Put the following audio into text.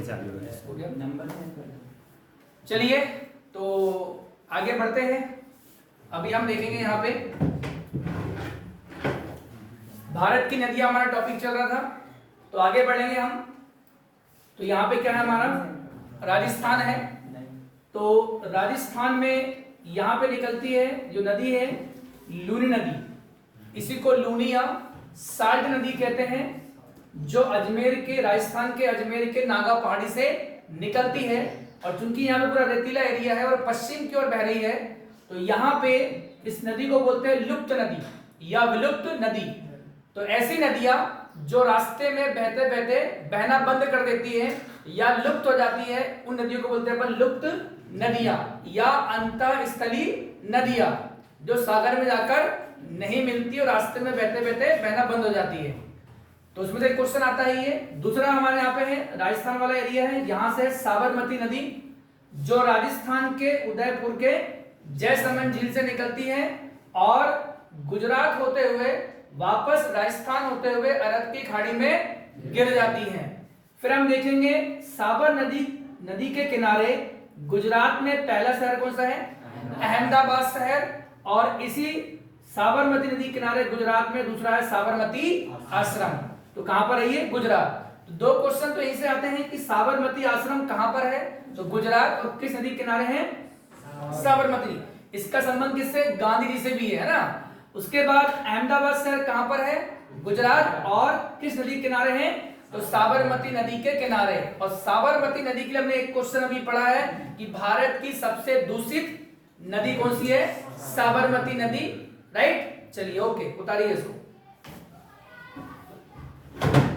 चालू है नंबर। चलिए तो आगे बढ़ते हैं। अभी हम देखेंगे यहाँ पे भारत की नदियां, हमारा टॉपिक चल रहा था, तो आगे बढ़ेंगे हम। तो यहाँ पे क्या है, हमारा राजस्थान है। तो राजस्थान में यहाँ पे निकलती है जो नदी है लूनी नदी, इसी को लूनी या साल्ट नदी कहते हैं, जो अजमेर के, राजस्थान के अजमेर के नागा पहाड़ी से निकलती है। और चूंकि यहाँ पे पूरा रेतीला एरिया है और पश्चिम की ओर बह रही है, तो यहाँ पे इस नदी को बोलते हैं लुप्त नदी या विलुप्त नदी। तो ऐसी नदियां जो रास्ते में बहते बहते बहना बंद कर देती है या लुप्त हो जाती है, उन नदियों को बोलते हैं अपन लुप्त नदियां या अंतःस्थलीय नदियां, जो सागर में जाकर नहीं मिलती और रास्ते में बहते बहते बहना बंद हो जाती है। तो उसमें से क्वेश्चन आता है ये। दूसरा हमारे यहाँ पे है राजस्थान वाला एरिया है, यहाँ से साबरमती नदी, जो राजस्थान के उदयपुर के जयसमंद झील से निकलती है और गुजरात होते हुए वापस राजस्थान होते हुए अरब की खाड़ी में गिर जाती हैं। फिर हम देखेंगे साबर नदी के किनारे गुजरात में पहला शहर कौन सा है, अहमदाबाद शहर, और इसी साबरमती नदी किनारे गुजरात में दूसरा है साबरमती आश्रम। तो कहां पर है ये, गुजरात। तो दो क्वेश्चन तो यहीं से आते हैं कि साबरमती आश्रम कहां पर है, तो गुजरात, और किस नदी किनारे है, साबरमती। इसका संबंध किससे, गांधी जी से भी है ना। उसके बाद अहमदाबाद शहर कहां पर है, गुजरात, और किस नदी किनारे है, तो साबरमती नदी के किनारे। और साबरमती नदी के लिए हमने एक क्वेश्चन अभी पढ़ा है कि भारत की सबसे दूषित नदी कौन सी है, साबरमती नदी, राइट। चलिए ओके, उतारिए इसको।